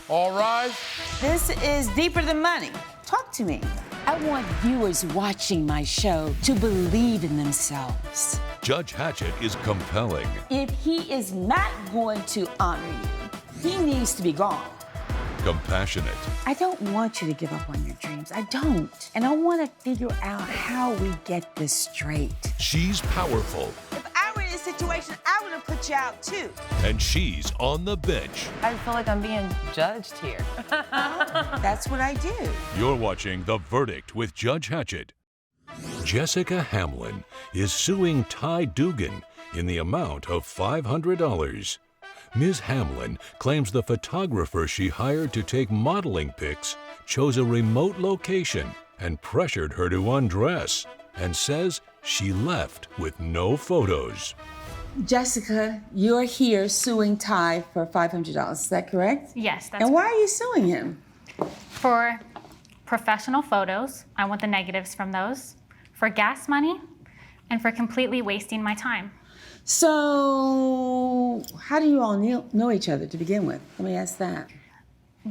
All rise. This is Deeper Than Money. Talk to me. I want viewers watching my show to believe in themselves. Judge Hatchett is compelling. If he is not going to honor you, he needs to be gone. Compassionate. I don't want you to give up on your dreams. I don't. And I want to figure out how we get this straight. She's powerful. If I were in this situation, I would have put you out too. And she's on the bench. I feel like I'm being judged here. That's what I do. You're watching The Verdict with Judge Hatchett. Jessica Hamlin is suing Ty Dugan in the amount of $500. Ms. Hamlin claims the photographer she hired to take modeling pics chose a remote location and pressured her to undress, and says she left with no photos. Jessica, you're here suing Ty for $500. Is that correct? Yes, that's And why correct. are you suing him? For professional photos, I want the negatives from those, for gas money, and for completely wasting my time. So, how do you all know each other to begin with? Let me ask that.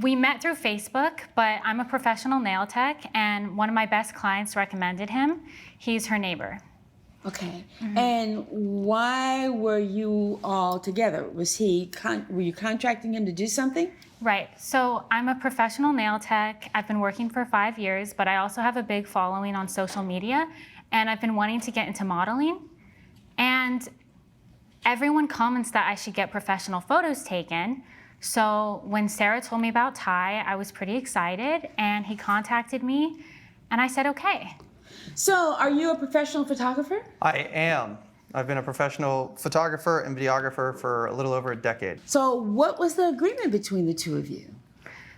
We met through Facebook, but I'm a professional nail tech, and one of my best clients recommended him. He's her neighbor. Okay. And why were you all together? Was were you contracting him to do something? Right, so I'm a professional nail tech. I've been working for 5 years, but I also have a big following on social media, and I've been wanting to get into modeling. And everyone comments that I should get professional photos taken. So when Sarah told me about Ty, I was pretty excited, and he contacted me, and I said, okay. So, are you a professional photographer? I am. I've been a professional photographer and videographer for a little over a decade. So, what was the agreement between the two of you?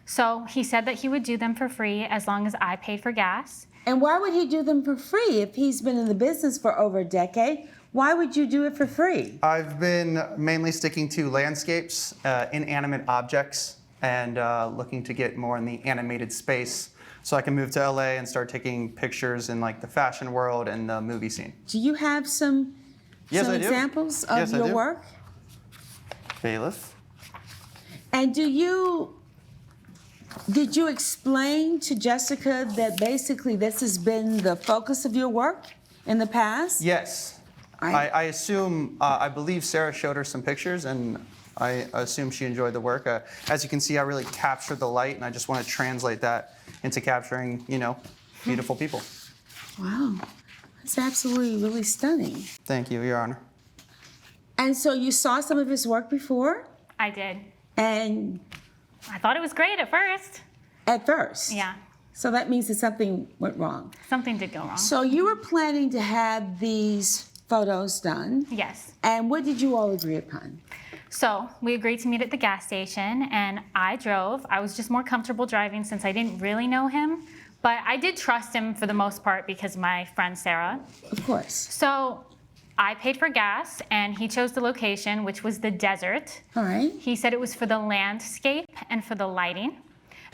So he said that he would do them for free as long as I paid for gas. And why would he do them for free if he's been in the business for over a decade? Why would you do it for free? I've been mainly sticking to landscapes, inanimate objects, and looking to get more in the animated space so I can move to LA and start taking pictures in like the fashion world and the movie scene. Do you have some Yes, I do. examples of Yes, I your do. work? Bailiff. And did you explain to Jessica that basically this has been the focus of your work in the past? Yes. Right. I assume, I believe Sarah showed her some pictures, and I assume she enjoyed the work. As you can see, I really captured the light, and I just want to translate that into capturing, beautiful people. Wow, that's absolutely really stunning. Thank you, Your Honor. And so you saw some of his work before? I did. And I thought it was great at first. at first? Yeah, So that means that something went wrong. something did go wrong. So you were planning to have these photos done, Yes. and what did you all agree upon? So we agreed to meet at the gas station, and I drove. I was just more comfortable driving since I didn't really know him, but I did trust him for the most part because of my friend Sarah. Of course. So I paid for gas, and he chose the location, which was the desert. All right. He said it was for the landscape and for the lighting.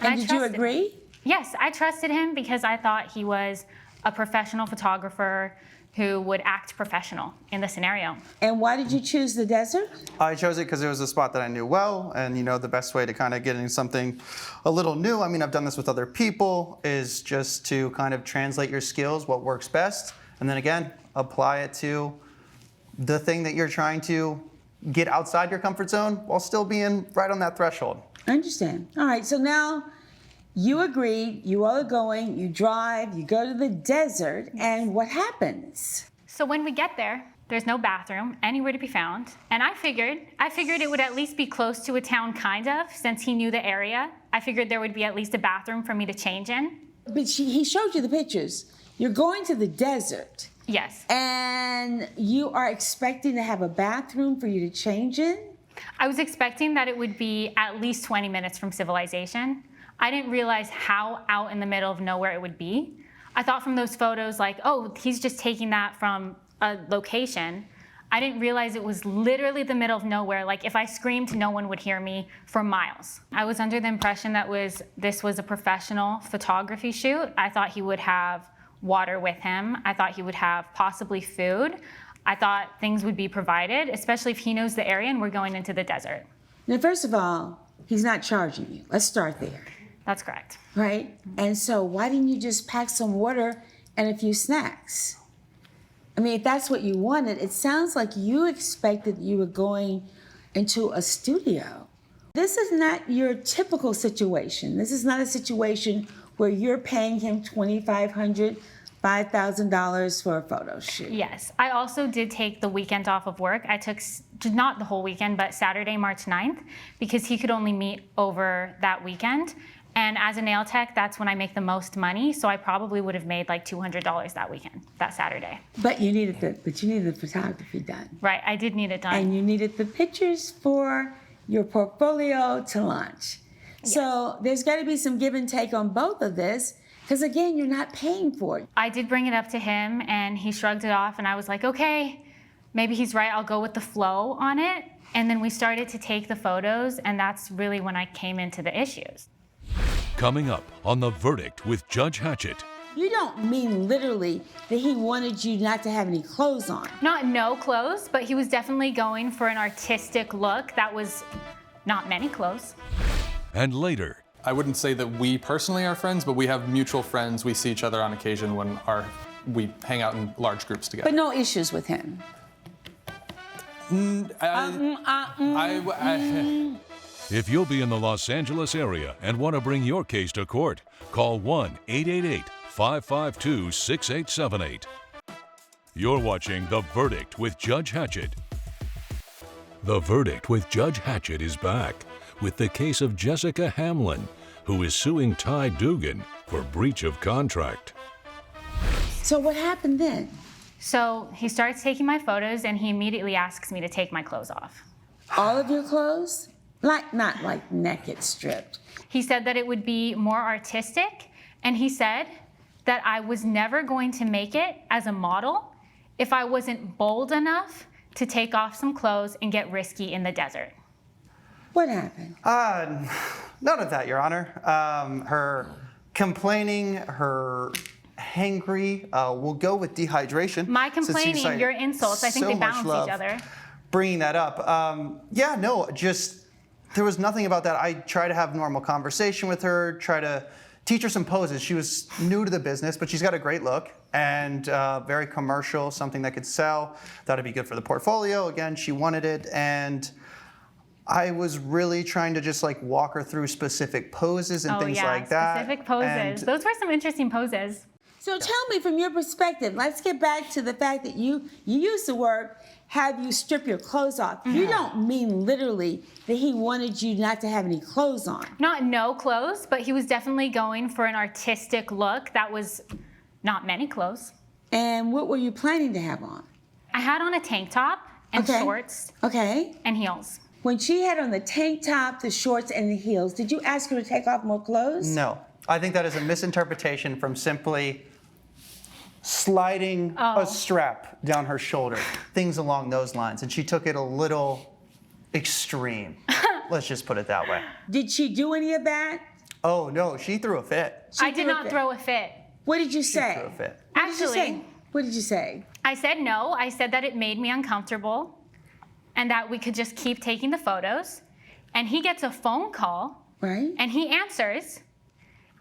And I did you trusted agree? him. Yes, I trusted him because I thought he was a professional photographer who would act professional in the scenario. And why did you choose the desert? I chose it because it was a spot that I knew well, and the best way to kind of get into something a little new, I mean, I've done this with other people, is just to kind of translate your skills, what works best, and then again, apply it to the thing that you're trying to get outside your comfort zone while still being right on that threshold. I understand. All right, so now you agreed, you all are going, you drive, you go to the desert, and what happens? So when we get there, there's no bathroom anywhere to be found. And I figured it would at least be close to a town, kind of, since he knew the area. I figured there would be at least a bathroom for me to change in. But he showed you the pictures. You're going to the desert, Yes. and you are expecting to have a bathroom for you to change in? I was expecting that it would be at least 20 minutes from civilization. I didn't realize how out in the middle of nowhere it would be. I thought from those photos, like, oh, he's just taking that from a location. I didn't realize it was literally the middle of nowhere. Like, if I screamed, no one would hear me for miles. I was under the impression that this was a professional photography shoot. I thought he would have water with him. I thought he would have possibly food. I thought things would be provided, especially if he knows the area and we're going into the desert. Now, first of all, He's not charging you. Let's start there, That's correct. right? And so why didn't you just pack some water and a few snacks? I mean, if that's what you wanted, it sounds like you expected you were going into a studio. This is not your typical situation. This is not a situation where you're paying him $2,500, $5,000 for a photo shoot. Yes. I also did take the weekend off of work. I took, not the whole weekend, but Saturday, March 9th, because he could only meet over that weekend. And as a nail tech, that's when I make the most money. So I probably would have made like $200 that weekend, that Saturday. But you needed the photography done. Right. I did need it done. And you needed the pictures for your portfolio to launch. Yes. So there's got to be some give and take on both of this, because again, you're not paying for it. I did bring it up to him and he shrugged it off and I was like, okay, maybe he's right. I'll go with the flow on it. And then we started to take the photos, and that's really when I came into the issues. Coming up on The Verdict with Judge Hatchett. You don't mean literally that he wanted you not to have any clothes on. Not no clothes, but he was definitely going for an artistic look that was not many clothes. And later, I wouldn't say that we personally are friends, but we have mutual friends. We see each other on occasion when we hang out in large groups together. But no issues with him. if you'll be in the Los Angeles area and want to bring your case to court, call 1-888-552-6878. You're watching The Verdict with Judge Hatchett. The Verdict with Judge Hatchett is back with the case of Jessica Hamlin, who is suing Ty Dugan for breach of contract. So what happened then? So he starts taking my photos and he immediately asks me to take my clothes off. All of your clothes? Not like naked, stripped. He said that it would be more artistic, and he said that I was never going to make it as a model if I wasn't bold enough to take off some clothes and get risky in the desert. What happened? None of that, Your Honor. Her complaining, her hangry, we'll go with dehydration. My since you complaining, cited your insults, I think so they much balance love each other. Bringing that up. There was nothing about that. I try to have normal conversation with her, try to teach her some poses. She was new to the business, but she's got a great look and very commercial, something that could sell. That'd be good for the portfolio. Again, she wanted it, and I was really trying to just like walk her through specific poses and things like that. Specific poses. And Those were some interesting poses. So tell me from your perspective, let's get back to the fact that you used the word, have you strip your clothes off. You don't mean literally that he wanted you not to have any clothes on. Not no clothes, but he was definitely going for an artistic look that was not many clothes. And what were you planning to have on? I had on a tank top and Okay. shorts Okay. and heels. When she had on the tank top, the shorts, and the heels, did you ask her to take off more clothes? no, I think that is a misinterpretation from simply sliding a strap down her shoulder, things along those lines. And she took it a little extreme. Let's just put it that way. Did she do any of that? Oh no, she threw a fit. I did threw a not fit. throw a fit. What did you She say? threw a fit. What did you say? Actually, What did you say? I said no. I said that it made me uncomfortable and that we could just keep taking the photos. And he gets a phone call Right? and he answers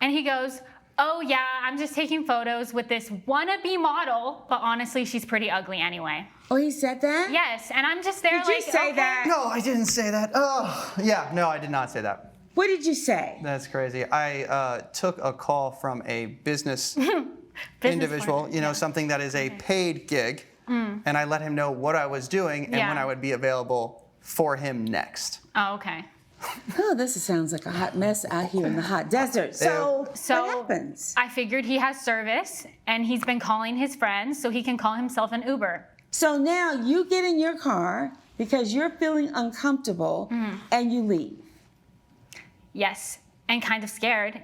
and he goes, oh yeah, I'm just taking photos with this wannabe model, but honestly, she's pretty ugly anyway. Oh, he said that? Yes, and I'm just there Did like, you say okay. that? No, I didn't say that. Oh, yeah, no, I did not say that. What did you say? That's crazy. I took a call from a business individual, partner, yeah. something that is a paid gig, and I let him know what I was doing and Yeah. when I would be available for him next. Oh, okay. Oh, this sounds like a hot mess out here in the hot desert. So what happens? I figured he has service and he's been calling his friends so he can call himself an Uber. So now you get in your car because you're feeling uncomfortable and you leave. Yes, and kind of scared.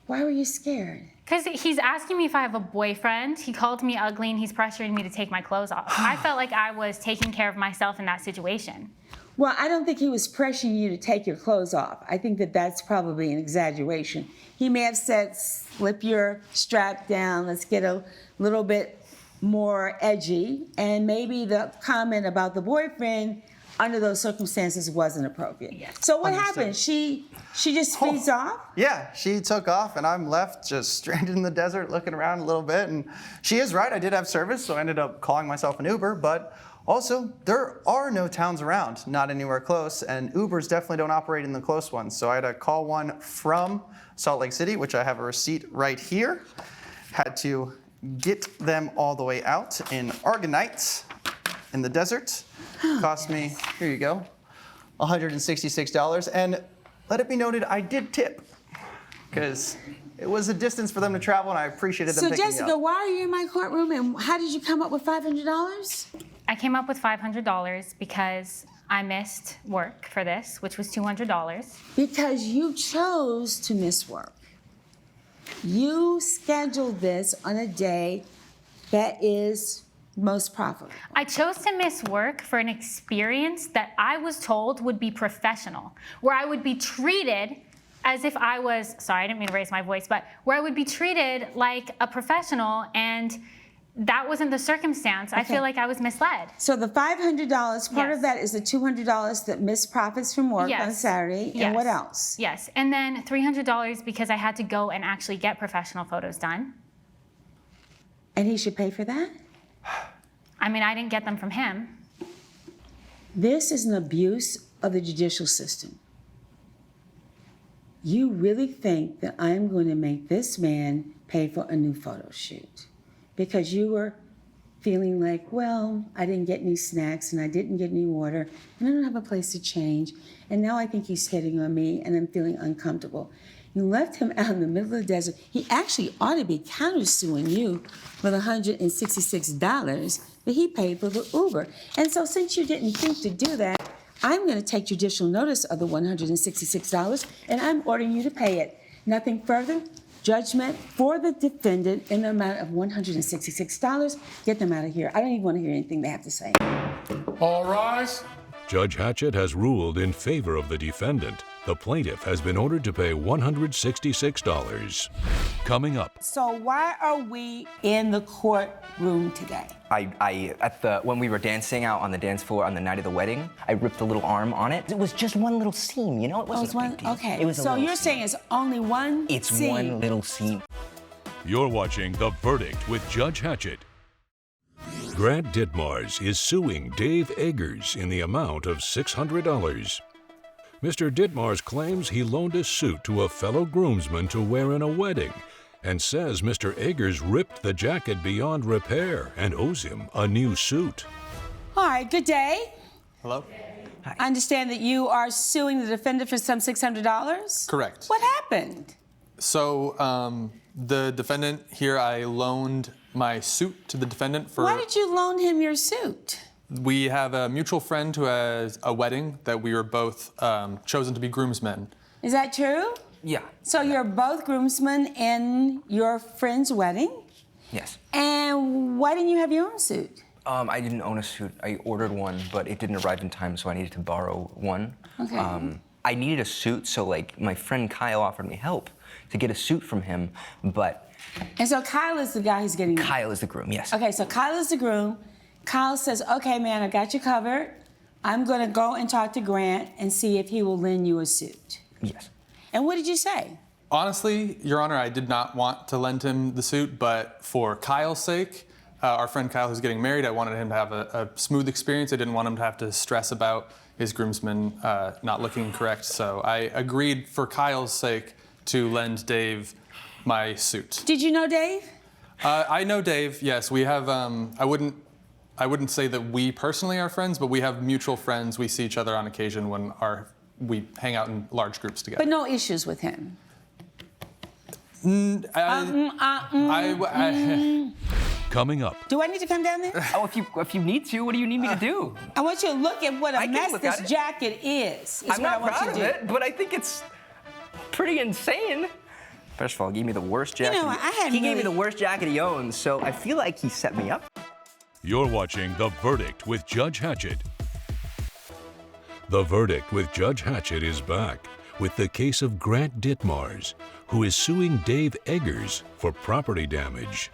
Why were you scared? Because he's asking me if I have a boyfriend. He called me ugly and he's pressuring me to take my clothes off. I felt like I was taking care of myself in that situation. Well, I don't think he was pressuring you to take your clothes off. I think that that's probably an exaggeration. He may have said, slip your strap down, let's get a little bit more edgy. And maybe the comment about the boyfriend under those circumstances wasn't appropriate. Yes. So what Understood. happened? She just speeds off? Yeah, she took off and I'm left just stranded in the desert looking around a little bit. And she is right, I did have service, so I ended up calling myself an Uber. But also, there are no towns around, not anywhere close, and Ubers definitely don't operate in the close ones. So I had to call one from Salt Lake City, which I have a receipt right here. Had to get them all the way out in Argonite in the desert. Cost me, here you go, $166. And let it be noted, I did tip because it was a distance for them to travel and I appreciated them So picking me Jessica, up. why are you in my courtroom and how did you come up with $500? I came up with $500 because I missed work for this, which was $200. Because you chose to miss work. You scheduled this on a day that is most profitable. I chose to miss work for an experience that I was told would be professional, where I would be treated as if I was, sorry, I didn't mean to raise my voice, but where I would be treated like a professional, and that wasn't the circumstance. I feel like I was misled. So the $500, part Yes. of that is the $200 that missed profits from work on Yes. Saturday. Yes. And what else? Yes, and then $300 because I had to go and actually get professional photos done. And he should pay for that? I mean, I didn't get them from him. This is an abuse of the judicial system. You really think that I'm going to make this man pay for a new photo shoot because you were feeling like, well, I didn't get any snacks and I didn't get any water and I don't have a place to change. And now I think he's hitting on me and I'm feeling uncomfortable. You left him out in the middle of the desert. He actually ought to be countersuing you with $166 that he paid for the Uber. And so since you didn't think to do that, I'm going to take judicial notice of the $166 and I'm ordering you to pay it. Nothing further. Judgment for the defendant in the amount of $166. Get them out of here. I don't even want to hear anything they have to say. All rise. Judge Hatchett has ruled in favor of the defendant. The plaintiff has been ordered to pay $166. Coming up, So why are we in the courtroom today? When we were dancing out on the dance floor on the night of the wedding, I ripped a little arm on it. It was just one little seam, you know? It wasn't a big deal. Okay. It was a So little you're seam. saying it's only one It's scene. one little seam. you're watching The Verdict with Judge Hatchett. Grant Ditmars is suing Dave Eggers in the amount of $600. Mr. Ditmars claims he loaned a suit to a fellow groomsman to wear in a wedding and says Mr. Eggers ripped the jacket beyond repair and owes him a new suit. All right, good day. Hello? I understand that you are suing the defendant for some $600? Correct. What happened? So the defendant here, I loaned my suit to the defendant for... Why did you loan him your suit? We have a mutual friend who has a wedding that we were both chosen to be groomsmen. Is that true? Yeah. So you're both groomsmen in your friend's wedding? Yes. And why didn't you have your own suit? I didn't own a suit. I ordered one, but it didn't arrive in time, so I needed to borrow one. Okay. I needed a suit, so like my friend Kyle offered me help to get a suit from him, but And so Kyle is the guy who's getting married. Kyle is the groom, yes. Okay, so Kyle is the groom. Kyle says, okay, man, I got you covered. I'm going to go and talk to Grant and see if he will lend you a suit. Yes. And what did you say? Honestly, Your Honor, I did not want to lend him the suit, but for Kyle's sake, our friend Kyle who's getting married, I wanted him to have a smooth experience. I didn't want him to have to stress about his groomsmen not looking correct. So I agreed for Kyle's sake to lend Dave my suit. Did you know Dave? I know Dave, yes. We have, I wouldn't say that we personally are friends, but we have mutual friends. We see each other on occasion when we hang out in large groups together. But no issues with him? Coming up, Do I need to come down there? Oh, if you need to, what do you need me to do? I want you to look at what a I can mess look this at it. jacket is I'm what I not want proud you of to do. it, but I think it's pretty insane. First of all, he gave me the worst jacket. know, I hadn't he gave me really- the worst jacket he owns, so I feel like he set me up. you're watching The Verdict with Judge Hatchett. The Verdict with Judge Hatchett is back with the case of Grant Ditmars, who is suing Dave Eggers for property damage.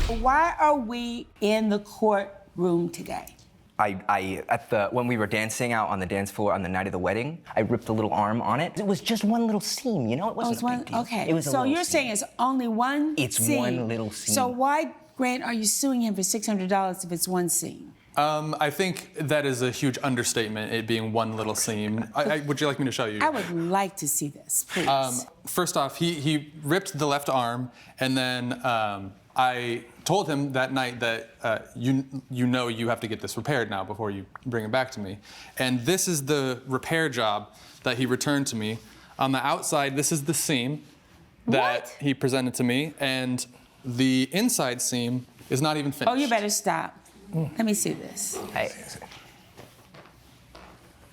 Why are we in the courtroom today? when we were dancing out on the dance floor on the night of the wedding, I ripped a little arm on it. It was just one little seam, you know? It wasn't a big deal. Okay. It was a so little you're seam. saying it's only one It's seam. one little seam. So why, Grant, are you suing him for $600 if it's one seam? I think that is a huge understatement, it being one little seam. Would you like me to show you? I would like to see this, please. First off, he ripped the left arm, and then I told him that night that you know you have to get this repaired now before you bring it back to me. And this is the repair job that he returned to me. On the outside, this is the seam that What? he presented to me, and the inside seam is not even finished. Oh, you better stop. Let me see this. Hey,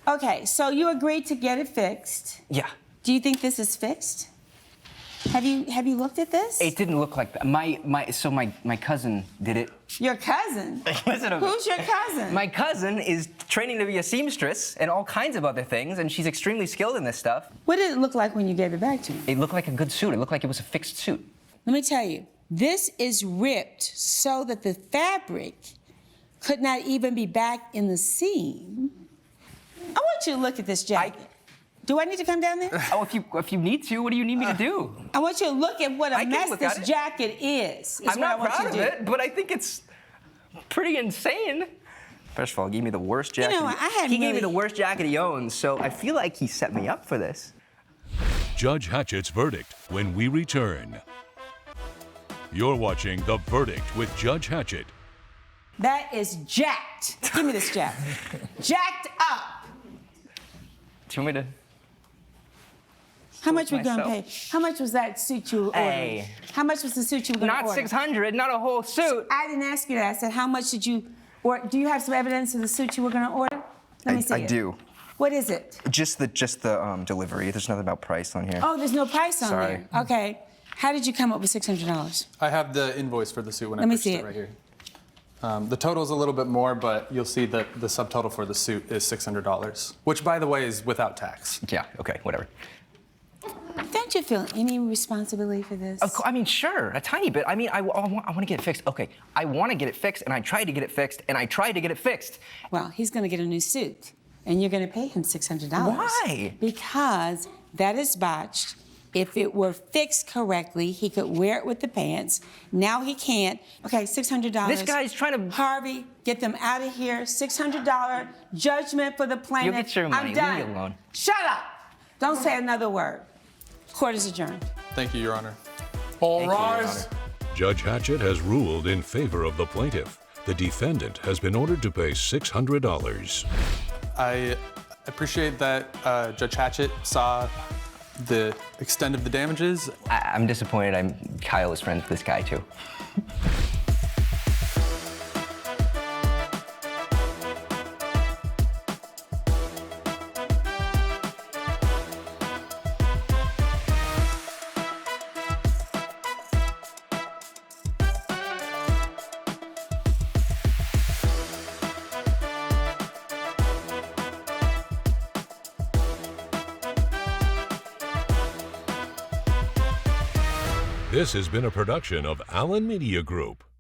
Okay, so you agreed to get it fixed. yeah. Do you think this is fixed? Have you looked at this? It didn't look like that. My cousin did it. Your cousin? Listen to me. Who's your cousin? My cousin is training to be a seamstress and all kinds of other things, and she's extremely skilled in this stuff. What did it look like when you gave it back to me? It looked like a good suit. It looked like it was a fixed suit. Let me tell you, this is ripped so that the fabric could not even be back in the seam. I want you to look at this jacket. Do I need to come down there? Oh, if you need to, what do you need me to do? I want you to look at what I a can mess look this at it. jacket is. I'm not what I proud want of you to do. it, but I think it's pretty insane. First of all, he gave me the worst jacket. know, I hadn't he gave me really- the worst jacket he owns, so I feel like he set me up for this. Judge Hatchett's verdict when we return. You're watching The Verdict with Judge Hatchett. That is jacked. Give me this jacket. Jacked up. Do you want me to? How much we gonna pay? myself. How much was that suit you ordered? Hey. How much was the suit you were gonna Not order? 600, not a whole suit. I didn't ask you that. I said, how much did you, or do you have some evidence of the suit you were gonna order? Let me see I it. do. What is it? Just the delivery. There's nothing about price on here. Oh, there's no price on Sorry. there. Okay. How did you come up with $600? I have the invoice for the suit when I Let me purchased see it it. right here. The total's a little bit more, but you'll see that the subtotal for the suit is $600, which, by the way, is without tax. Yeah. Okay. Whatever. Don't you feel any responsibility for this? Of course, I mean, sure, a tiny bit. I mean, I want to get it fixed. Okay, I want to get it fixed, and I tried to get it fixed, and I tried to get it fixed. Well, he's gonna get a new suit, and you're gonna pay him $600. Why? Because that is botched. If it were fixed correctly, he could wear it with the pants. Now he can't. Okay, $600. This guy's trying to- Harvey, get them out of here. $600 judgment for the plaintiff. You'll get your money. I'm done. Leave me alone. Shut up. Don't say another word. Court is adjourned. Thank you, Your Honor. All Thank you, Your rise. Judge Hatchett has ruled in favor of the plaintiff. The defendant has been ordered to pay $600. I appreciate that Judge Hatchett saw the extent of the damages. I'm disappointed. Kyle is friends with this guy too. This has been a production of Allen Media Group.